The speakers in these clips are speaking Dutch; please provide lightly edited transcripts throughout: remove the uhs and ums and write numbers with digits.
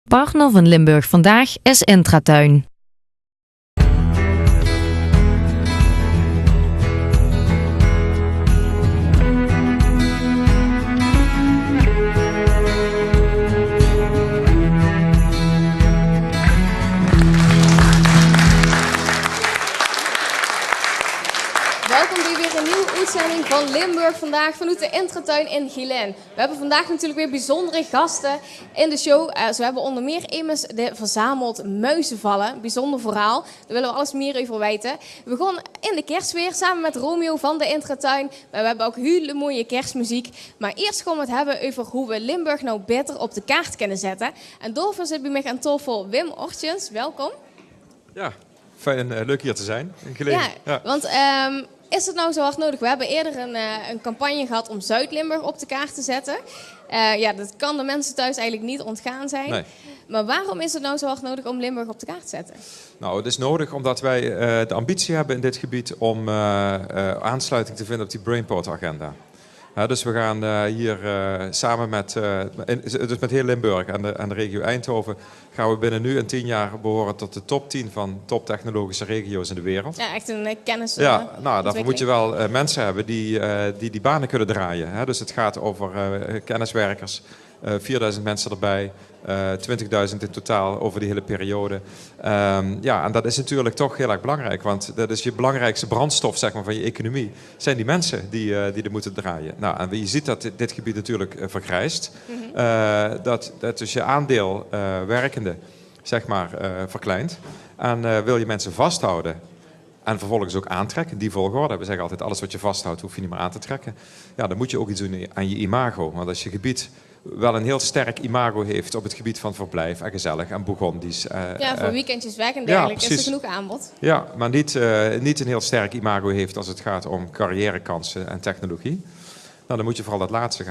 Partner van Limburg Vandaag is Intratuin. Welkom bij weer een nieuwe uitzending van Limburg Vandaag vanuit de Intratuin in Gielen. We hebben vandaag natuurlijk weer bijzondere gasten in de show. Zo hebben we onder meer immers de verzameld muizenvallen. Bijzonder verhaal. Daar willen we alles meer over weten. We begonnen in de kerstsfeer samen met Romeo van de Intratuin. We hebben ook hele mooie kerstmuziek. Maar eerst gaan we het hebben over hoe we Limburg nou beter op de kaart kunnen zetten. En daarvoor zit bij mij aan tafel Wim Ortjens. Welkom. Ja, fijn, leuk hier te zijn in Gielen. Ja, want is het nou zo hard nodig? We hebben eerder een campagne gehad om Zuid-Limburg op de kaart te zetten. Dat kan de mensen thuis eigenlijk niet ontgaan zijn. Nee. Maar waarom is het nou zo hard nodig om Limburg op de kaart te zetten? Nou, het is nodig omdat wij de ambitie hebben in dit gebied om aansluiting te vinden op die Brainport-agenda. Dus we gaan hier samen met heel Limburg en de regio Eindhoven gaan we binnen nu en 10 jaar behoren tot de top 10 van toptechnologische regio's in de wereld. Ja, echt een kennis. Ja, nou, daarvoor moet je wel mensen hebben die banen kunnen draaien. Dus het gaat over kenniswerkers, 4000 mensen erbij, 20.000 in totaal over die hele periode. En dat is natuurlijk toch heel erg belangrijk, want dat is je belangrijkste brandstof, zeg maar, van je economie. Zijn die mensen die er moeten draaien. Nou, en je ziet dat dit gebied natuurlijk vergrijst. Mm-hmm. Dat dus je aandeel werkende, zeg maar, verkleint. En wil je mensen vasthouden en vervolgens ook aantrekken, die volgorde. We zeggen altijd, alles wat je vasthoudt, hoef je niet meer aan te trekken. Ja, dan moet je ook iets doen aan je imago. Want als je gebied wel een heel sterk imago heeft op het gebied van verblijf en gezellig en Bourgondisch. Voor weekendjes weg en dergelijke is er genoeg aanbod. Ja, maar niet een heel sterk imago heeft als het gaat om carrièrekansen en technologie. Nou, dan moet je vooral dat laatste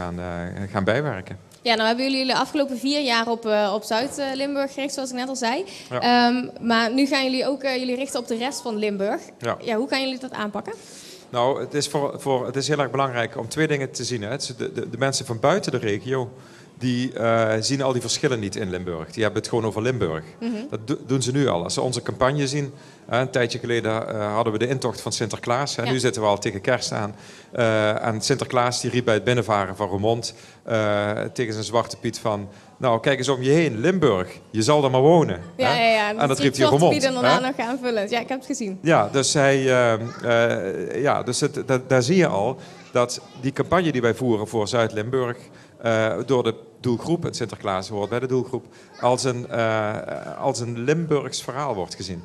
gaan bijwerken. Ja, nou hebben jullie de afgelopen 4 jaar op Zuid-Limburg gericht, zoals ik net al zei. Ja. Maar nu gaan jullie ook jullie richten op de rest van Limburg. Ja, hoe gaan jullie dat aanpakken? Nou, het is heel erg belangrijk om 2 dingen te zien. Hè. De mensen van buiten de regio, die zien al die verschillen niet in Limburg. Die hebben het gewoon over Limburg. Mm-hmm. Dat doen ze nu al. Als ze onze campagne zien, een tijdje geleden hadden we de intocht van Sinterklaas. Ja. Nu zitten we al tegen kerst aan. En Sinterklaas die riep bij het binnenvaren van Roermond tegen zijn zwarte Piet van: nou, kijk eens om je heen, Limburg, je zal er maar wonen. Ja. En dat riep hij Roermond. En daarna nog aanvullen. Ja, ik heb het gezien. Ja, dus daar zie je al dat die campagne die wij voeren voor Zuid-Limburg door de doelgroep, het Sinterklaas hoort bij de doelgroep, als een Limburgs verhaal wordt gezien.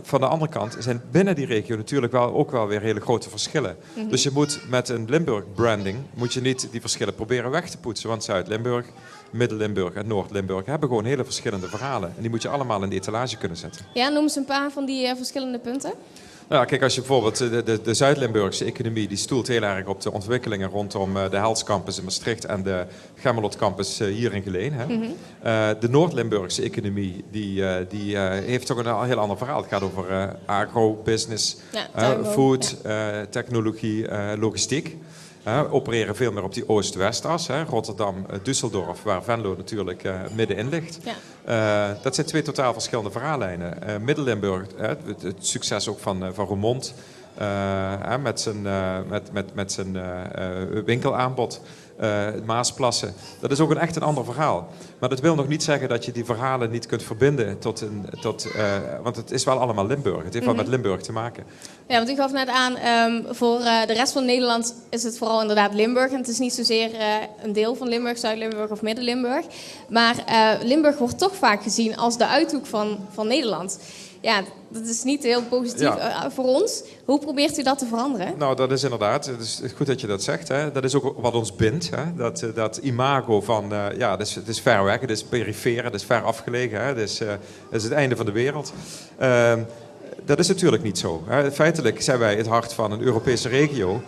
Van de andere kant zijn binnen die regio natuurlijk ook wel weer hele grote verschillen. Mm-hmm. Dus je moet met een Limburg-branding niet die verschillen proberen weg te poetsen. Want Zuid-Limburg, Midden-Limburg en Noord-Limburg hebben gewoon hele verschillende verhalen. En die moet je allemaal in de etalage kunnen zetten. Ja, noem eens een paar van die verschillende punten. Nou, kijk, als je bijvoorbeeld de Zuid-Limburgse economie, die stoelt heel erg op de ontwikkelingen rondom de Hels Campus in Maastricht en de Gemmelot Campus hier in Geleen. Hè. Mm-hmm. De Noord-Limburgse economie, die heeft toch een heel ander verhaal. Het gaat over agro-business, food, technologie, logistiek. Opereren veel meer op die Oost-West-as. Rotterdam, Düsseldorf, waar Venlo natuurlijk middenin ligt. Ja. Dat zijn 2 totaal verschillende verhaallijnen. Midden-Limburg, het succes ook van Roermond, met zijn winkelaanbod. Maasplassen. Dat is ook echt een ander verhaal. Maar dat wil nog niet zeggen dat je die verhalen niet kunt verbinden want het is wel allemaal Limburg. Het heeft wel met Limburg te maken. Ja, want u gaf net aan, voor de rest van Nederland is het vooral inderdaad Limburg. En het is niet zozeer een deel van Limburg, Zuid-Limburg of Midden-Limburg. Maar Limburg wordt toch vaak gezien als de uithoek van Nederland. Ja, dat is niet heel positief voor ons. Hoe probeert u dat te veranderen? Nou, dat is inderdaad. Het is goed dat je dat zegt. Hè. Dat is ook wat ons bindt. Hè. Dat imago van, het is ver weg, het is perifeer, het is ver afgelegen. Hè. Het is het einde van de wereld. Dat is natuurlijk niet zo. Hè. Feitelijk zijn wij het hart van een Europese regio.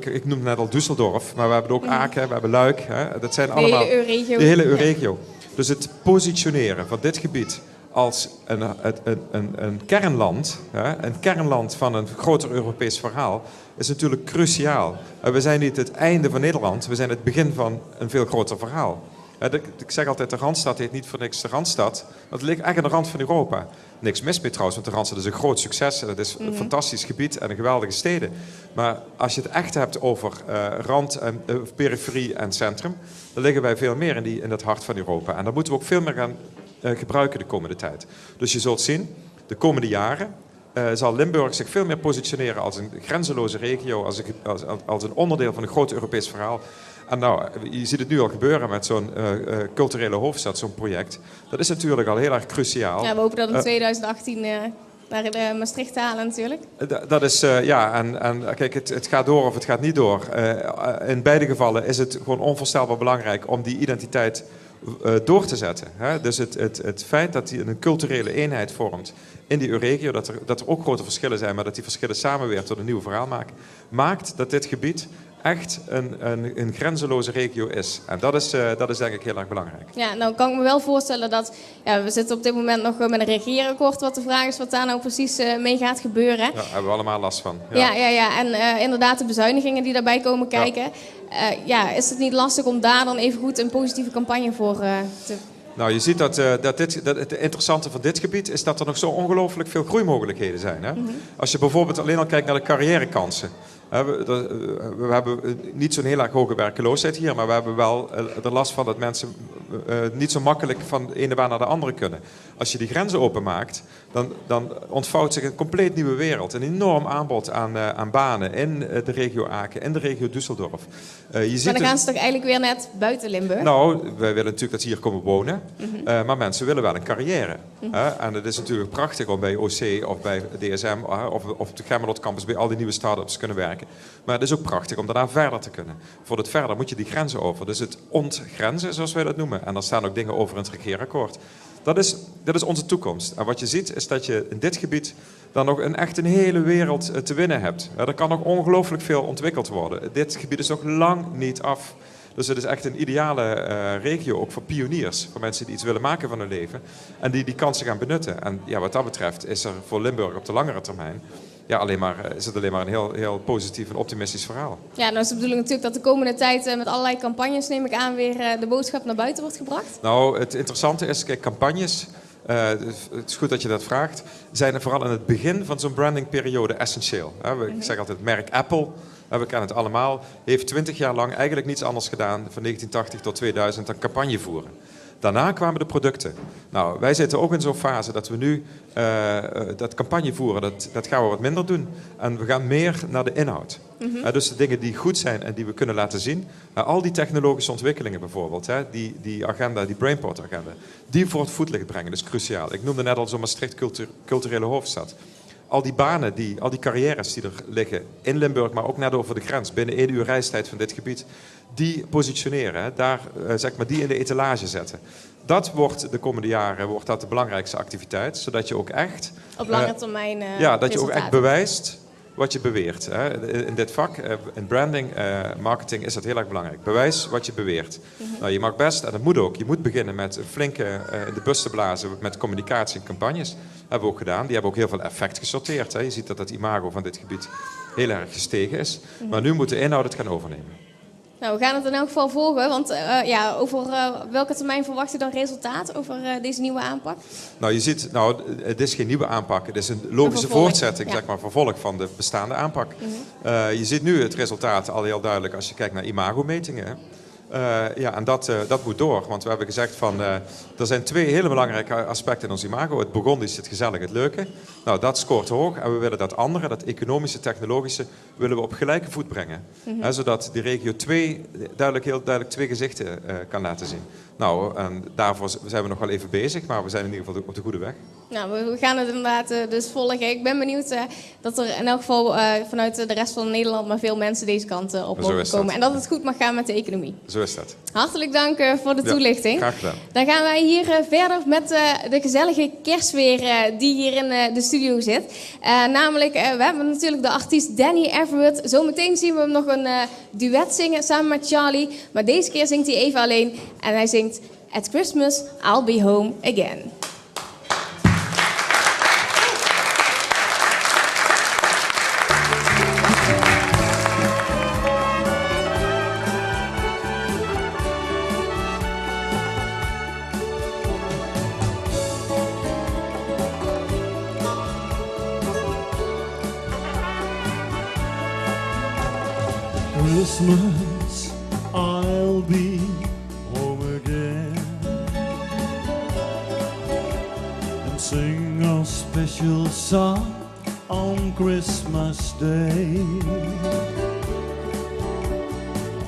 Ik noemde net al Düsseldorf, maar we hebben ook Aken, we hebben Luik. Hè. Dat zijn allemaal de hele EU-regio. Dus het positioneren van dit gebied als een kernland, een kernland van een groter Europees verhaal, is natuurlijk cruciaal. We zijn niet het einde van Nederland, we zijn het begin van een veel groter verhaal. Ik zeg altijd, de Randstad heet niet voor niks de Randstad. Want het ligt echt aan de rand van Europa. Niks mis mee trouwens, want de Randstad is een groot succes. En het is een fantastisch gebied en een geweldige steden. Maar als je het echt hebt over rand, en periferie en centrum, dan liggen wij veel meer in het hart van Europa. En daar moeten we ook veel meer gaan gebruiken de komende tijd. Dus je zult zien, de komende jaren zal Limburg zich veel meer positioneren als een grenzeloze regio, als een onderdeel van een groot Europees verhaal. En nou, je ziet het nu al gebeuren met zo'n culturele hoofdstad, zo'n project. Dat is natuurlijk al heel erg cruciaal. Ja, we hopen dat in 2018 naar de Maastricht te halen natuurlijk. Dat is, en kijk, het gaat door of het gaat niet door. In beide gevallen is het gewoon onvoorstelbaar belangrijk om die identiteit door te zetten. Hè? Dus het feit dat die een culturele eenheid vormt in die regio, dat er ook grote verschillen zijn, maar dat die verschillen samen weer tot een nieuw verhaal maakt dat dit gebied echt een grenzeloze regio is. En dat is denk ik heel erg belangrijk. Ja, nou kan ik me wel voorstellen dat... Ja, we zitten op dit moment nog met een regeerakkoord. Wat de vraag is wat daar nou precies mee gaat gebeuren. Ja, daar hebben we allemaal last van. Ja. En inderdaad de bezuinigingen die daarbij komen kijken. Is het niet lastig om daar dan even goed een positieve campagne voor te... Nou, je ziet dat het interessante van dit gebied is dat er nog zo ongelooflijk veel groeimogelijkheden zijn. Hè? Als je bijvoorbeeld alleen al kijkt naar de carrièrekansen. We hebben niet zo'n heel erg hoge werkeloosheid hier, maar we hebben wel er last van dat mensen niet zo makkelijk van de ene baan naar de andere kunnen. Als je die grenzen openmaakt, dan ontvouwt zich een compleet nieuwe wereld. Een enorm aanbod aan banen in de regio Aken, in de regio Düsseldorf. Maar dan gaan ze toch eigenlijk weer net buiten Limburg? Nou, wij willen natuurlijk dat ze hier komen wonen, maar mensen willen wel een carrière. En het is natuurlijk prachtig om bij OC of bij DSM of op de Gemmelot Campus bij al die nieuwe start-ups te kunnen werken. Maar het is ook prachtig om daarna verder te kunnen. Voor het verder moet je die grenzen over. Dus het ontgrenzen, zoals wij dat noemen. En er staan ook dingen over in het regeerakkoord. Dat is onze toekomst. En wat je ziet is dat je in dit gebied dan nog echt een hele wereld te winnen hebt. Er kan nog ongelooflijk veel ontwikkeld worden. Dit gebied is nog lang niet af. Dus het is echt een ideale regio, ook voor pioniers. Voor mensen die iets willen maken van hun leven. En die kansen gaan benutten. En ja, wat dat betreft is er voor Limburg op de langere termijn... Ja, is het alleen maar een heel, heel positief en optimistisch verhaal. Ja, nou is de bedoeling natuurlijk dat de komende tijd met allerlei campagnes, neem ik aan, weer de boodschap naar buiten wordt gebracht. Nou, het interessante is, kijk, campagnes, het is goed dat je dat vraagt, zijn vooral in het begin van zo'n brandingperiode essentieel. Ik zeg altijd, het merk Apple, we kennen het allemaal, heeft 20 jaar lang eigenlijk niets anders gedaan, van 1980 tot 2000, dan campagne voeren. Daarna kwamen de producten. Nou, wij zitten ook in zo'n fase dat we nu dat campagne voeren, dat gaan we wat minder doen. En we gaan meer naar de inhoud. Dus de dingen die goed zijn en die we kunnen laten zien. Al die technologische ontwikkelingen bijvoorbeeld, die agenda, die Brainport-agenda, die voor het voetlicht brengen, dat is cruciaal. Ik noemde net al zo'n Maastricht culturele hoofdstad. Al die banen, al die carrières die er liggen in Limburg, maar ook net over de grens, binnen 1 uur reistijd van dit gebied, die positioneren, die in de etalage zetten. Dat wordt de komende jaren de belangrijkste activiteit, zodat je ook echt... Op lange termijn dat je ook echt bewijst wat je beweert. In dit vak, in branding, marketing, is dat heel erg belangrijk. Bewijs wat je beweert. Nou, je mag best, en dat moet ook, je moet beginnen met een flinke in de bus te blazen met communicatie en campagnes. Dat hebben we ook gedaan. Die hebben ook heel veel effect gesorteerd. Je ziet dat het imago van dit gebied heel erg gestegen is. Maar nu moet de inhoud het gaan overnemen. Nou, we gaan het in elk geval volgen, want over welke termijn verwacht u dan resultaat over deze nieuwe aanpak? Nou, je ziet, het is geen nieuwe aanpak. Het is een logische voortzetting, vervolg van de bestaande aanpak. Je ziet nu het resultaat al heel duidelijk als je kijkt naar imagometingen. En dat moet door, want we hebben gezegd van er zijn 2 hele belangrijke aspecten in ons imago. Het Burgondisch, het gezellige, het leuke. Nou, dat scoort hoog en we willen dat andere, dat economische, technologische, willen we op gelijke voet brengen. Zodat die regio heel duidelijk 2 gezichten kan laten zien. Nou, en daarvoor zijn we nog wel even bezig, maar we zijn in ieder geval op de goede weg. Nou, we gaan het inderdaad dus volgen. Ik ben benieuwd dat er in elk geval vanuit de rest van Nederland maar veel mensen deze kant op mogen komen. En dat het goed mag gaan met de economie. Zo is dat. Hartelijk dank voor de toelichting. Graag gedaan. Dan gaan wij hier verder met de gezellige kerstsfeer die hier in de studio zit. Namelijk, we hebben natuurlijk de artiest Danny Everett. Zometeen zien we hem nog een duet zingen samen met Charlie. Maar deze keer zingt hij even alleen en hij zingt At Christmas, I'll Be Home Again. Christmas I'll be home again and sing a special song on Christmas Day.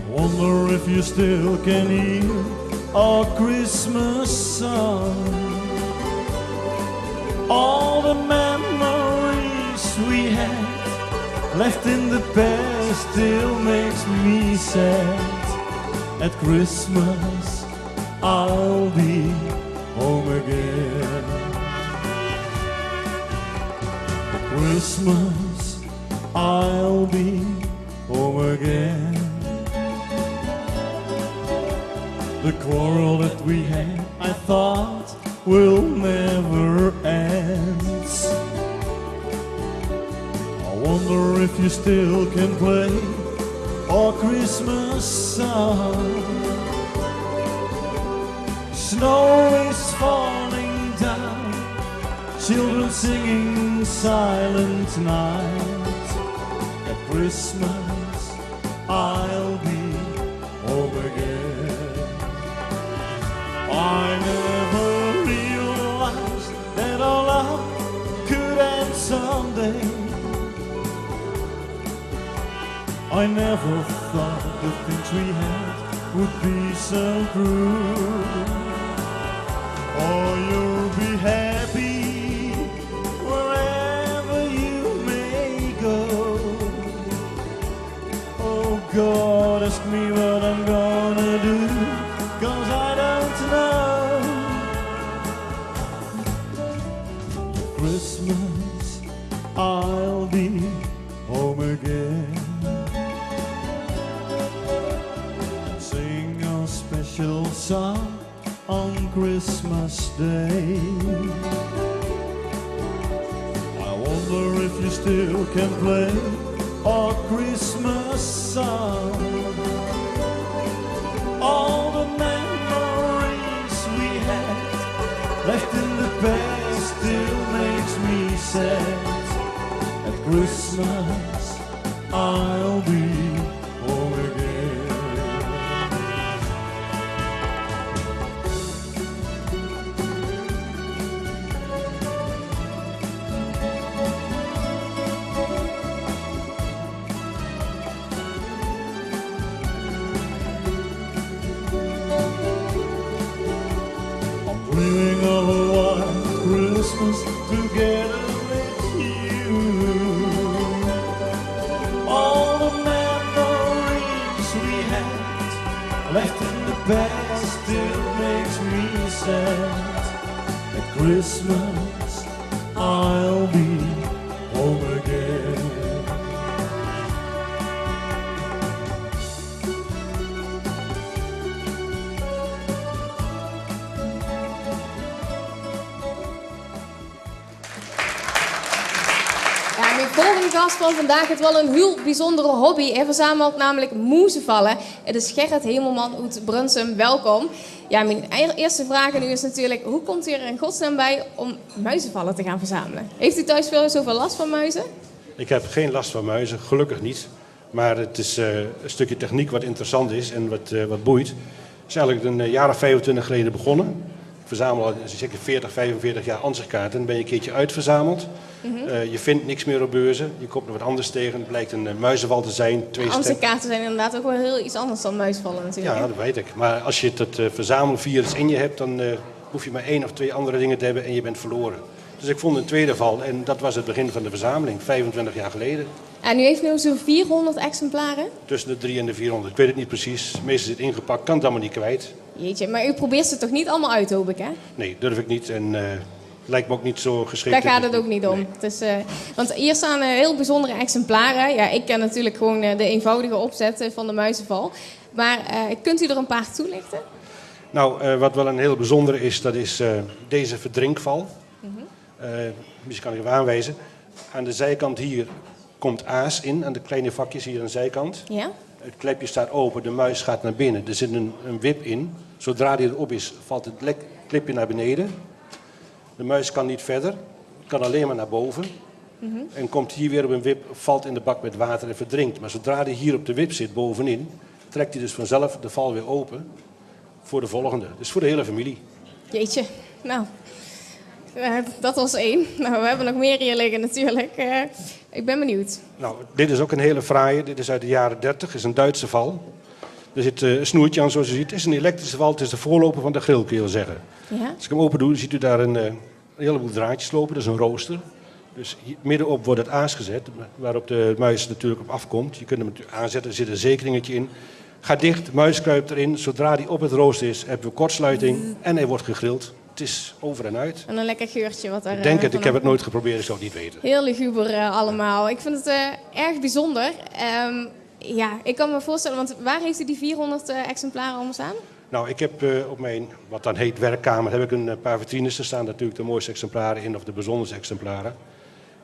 Wonder if you still can hear our Christmas song. All the memories we had left in the past still makes me sad. At Christmas I'll be home again. At Christmas I'll be home again. The quarrel that we had, I thought, will never end. I wonder if you still can play our Christmas song. Snow is falling down, children singing Silent Night. At Christmas I'll be home again. I never realized that our love could end someday. I never thought the things we had would be so true. Oh, you'll be happy wherever you may go. Oh God, ask me what I'm gonna do, 'cause I don't know. Christmas I'll be home again. Sing a special song on Christmas Day. I wonder if you still can play our Christmas song. All the memories we had left in the past still makes me sad. At Christmas I'll be home again. Dreaming of a white Christmas together with you. All the memories we had left in the past still makes me sad. At Christmas I'll be home again. Mijn volgende gast van vandaag heeft wel een heel bijzondere hobby. Hij verzamelt namelijk muizenvallen. Het is Gerrit Hemelman uit Brunsum. Welkom. Ja, mijn eerste vraag aan u is natuurlijk: hoe komt u er in godsnaam bij om muizenvallen te gaan verzamelen? Heeft u thuis veel zoveel last van muizen? Ik heb geen last van muizen, gelukkig niet. Maar het is een stukje techniek wat interessant is en wat boeit. Het is eigenlijk een jaar of 25 geleden begonnen. Ik verzamel al zeker 40, 45 jaar ansichtkaarten. Dan ben je een keertje uitverzameld. Je vindt niks meer op beurzen. Je komt er wat anders tegen. Het blijkt een muizenval te zijn. Ansichtkaarten zijn inderdaad ook wel heel iets anders dan muizenvallen natuurlijk. Ja, dat weet ik. Maar als je het verzamelvirus in je hebt, dan hoef je maar 1 of 2 andere dingen te hebben en je bent verloren. Dus ik vond een tweede val en dat was het begin van de verzameling, 25 jaar geleden. En u heeft nu zo'n 400 exemplaren? Tussen de 300 en de 400. Ik weet het niet precies. Meestal zit ingepakt, kan het allemaal niet kwijt. Jeetje, maar u probeert ze toch niet allemaal uit, hoop ik, hè? Nee, durf ik niet en lijkt me ook niet zo geschikt. Daar gaat het ook niet om. Nee. Het is, want hier staan heel bijzondere exemplaren. Ja, ik ken natuurlijk gewoon de eenvoudige opzet van de muizenval. Maar kunt u er een paar toelichten? Nou, wat wel een heel bijzondere is, dat is deze verdrinkval. Misschien kan ik even aanwijzen. Aan de zijkant hier komt aas in, aan de kleine vakjes hier aan de zijkant. Ja? Het klepje staat open, de muis gaat naar binnen. Er zit een wip in. Zodra die erop is, valt het klepje naar beneden. De muis kan niet verder, kan alleen maar naar boven. En komt hier weer op een wip, valt in de bak met water en verdrinkt. Maar zodra hij hier op de wip zit, bovenin, trekt hij dus vanzelf de val weer open voor de volgende. Dus voor de hele familie. Jeetje, nou, dat was 1. Nou, we hebben nog meer hier liggen natuurlijk. Ik ben benieuwd. Nou, dit is ook een hele fraaie. Dit is uit de jaren 30. Het is een Duitse val. Er zit een snoertje aan, zoals u ziet. Het is een elektrische val. Het is de voorloper van de grill, kun je wel zeggen. Ja? Als ik hem open doe, ziet u daar een heleboel draadjes lopen. Dat is een rooster. Dus hier, middenop wordt het aas gezet, waarop de muis natuurlijk op afkomt. Je kunt hem aanzetten, er zit een zekeringetje in. Ga dicht, de muis kruipt erin. Zodra die op het rooster is, hebben we kortsluiting en hij wordt gegrild. Het is over en uit. En een lekker geurtje wat er... Ik denk het, ik heb het nooit geprobeerd, ik zou het niet weten. Heel luguber allemaal. Ik vind het erg bijzonder. Ja, ik kan me voorstellen, want waar heeft u die 400 exemplaren allemaal staan? Nou, ik heb op mijn, wat dan heet, werkkamer, heb ik een paar vitrines. Er staan natuurlijk de mooiste exemplaren in, of de bijzonderste exemplaren.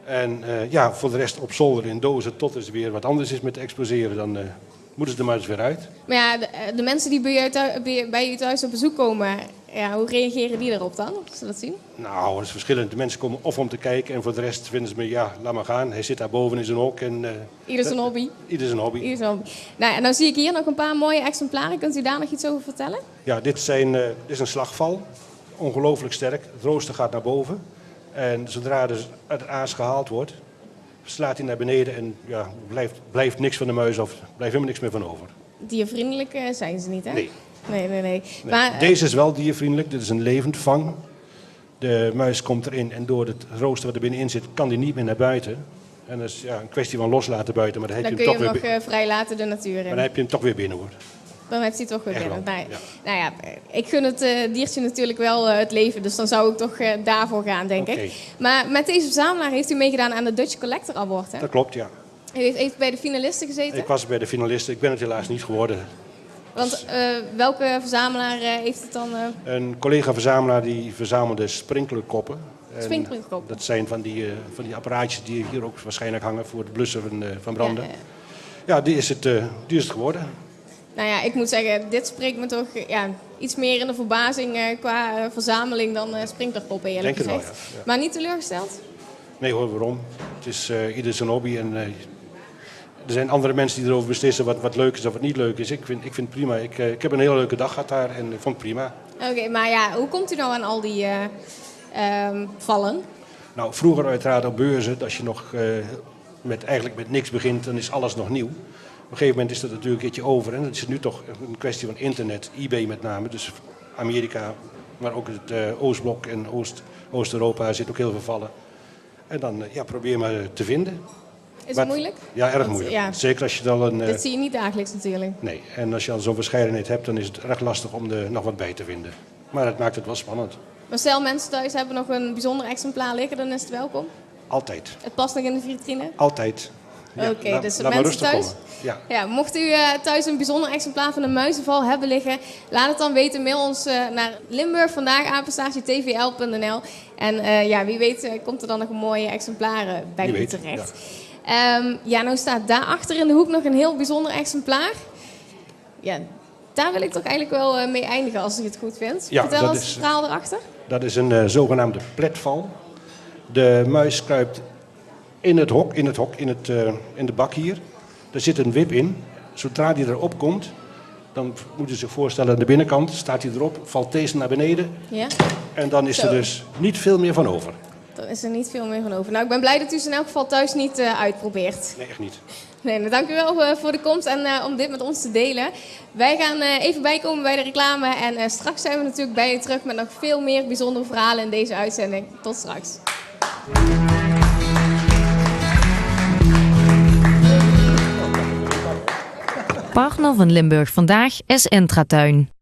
En ja, voor de rest op zolder in dozen, tot er weer wat anders is met exposeren, dan moeten ze er maar eens weer uit. Maar ja, de mensen die bij u thuis op bezoek komen, ja, hoe reageren die erop dan, als ze dat zien? Nou, dat is verschillend. De mensen komen of om te kijken en voor de rest vinden ze me, ja, laat maar gaan. Hij zit daar boven in zijn hok. En, Ieder zijn hobby. Ieder zijn hobby. Ieder zijn hobby. Nou, en dan zie ik hier nog een paar mooie exemplaren. Kunt u daar nog iets over vertellen? Ja, dit is een slagval. Ongelooflijk sterk. Het rooster gaat naar boven. En zodra er uit het aas gehaald wordt, slaat hij naar beneden en ja, blijft niks van de muis of blijft helemaal niks meer van over. Diervriendelijk zijn ze niet, hè? Nee. Nee. Maar, deze is wel diervriendelijk. Dit is een levend vang. De muis komt erin en door het rooster wat er binnenin zit, kan die niet meer naar buiten. En dat is ja, een kwestie van loslaten buiten. Maar dan heb dan je kun hem je toch hem nog vrij laten de natuur in. Maar dan heb je hem toch weer binnen, hoor. Dan heeft hij toch weer Echt binnen. wel, Nou ja, ik gun het diertje natuurlijk wel het leven. Dus dan zou ik toch daarvoor gaan, denk ik. Maar met deze verzamelaar heeft u meegedaan aan de Dutch Collector Award, hè? Dat klopt, ja. U heeft even bij de finalisten gezeten. Ik was bij de finalisten. Ik ben het helaas niet geworden. Want welke verzamelaar heeft het dan? Een collega-verzamelaar die verzamelde sprinklerkoppen. En Sprinklerkoppen. dat zijn van die apparaatjes die hier ook waarschijnlijk hangen voor het blussen van branden. Ja, die is het geworden. Nou ja, ik moet zeggen, dit spreekt me toch iets meer in de verbazing qua verzameling dan sprinklerkoppen, eerlijk Denk het gezegd. wel, ja. Maar niet teleurgesteld? Nee hoor, waarom? Het is ieder zijn hobby en er zijn andere mensen die erover beslissen wat leuk is of wat niet leuk is. Ik vind het prima. Ik heb een hele leuke dag gehad daar en ik vond het prima. Oké, maar ja, hoe komt u nou aan al die vallen? Nou, vroeger uiteraard op beurzen, als je nog eigenlijk met niks begint, dan is alles nog nieuw. Op een gegeven moment is dat natuurlijk een keertje over. En het is nu toch een kwestie van internet, eBay met name. Dus Amerika, maar ook het Oostblok en Oost-Europa zit ook heel veel vallen. En dan probeer maar te vinden. Is het moeilijk? Ja, erg moeilijk. Ja. Zeker als je dan een... Dat zie je niet dagelijks natuurlijk. Nee, en als je al zo'n verscheidenheid hebt, dan is het erg lastig om er nog wat bij te vinden. Maar het maakt het wel spannend. Maar stel mensen thuis hebben nog een bijzonder exemplaar liggen, dan is het welkom? Altijd. Het past nog in de vitrine? Altijd. Ja, Oké, dus laat maar mensen rustig thuis? komen. Ja, mocht u thuis een bijzonder exemplaar van een muizenval hebben liggen, laat het dan weten. Mail ons naar limburgvandaag@tvl.nl. En wie weet komt er dan nog een mooie exemplaar bij u terecht. Ja. Nou staat daarachter in de hoek nog een heel bijzonder exemplaar. Ja, daar wil ik toch eigenlijk wel mee eindigen als ik het goed vind. Ja, Vertel eens het verhaal erachter. Dat is een zogenaamde pletval. De muis kruipt in het hok, in de bak hier. Daar zit een wip in. Zodra die erop komt, dan moet je zich voorstellen aan de binnenkant staat hij erop, valt deze naar beneden. Ja? En dan is er dus niet veel meer van over. Dan is er niet veel meer van over. Nou, ik ben blij dat u ze in elk geval thuis niet uitprobeert. Nee, echt niet. Nee, nou, dank u wel voor de komst en om dit met ons te delen. Wij gaan even bijkomen bij de reclame en straks zijn we natuurlijk bij u terug met nog veel meer bijzondere verhalen in deze uitzending. Tot straks. Partner van Limburg Vandaag is Intratuin.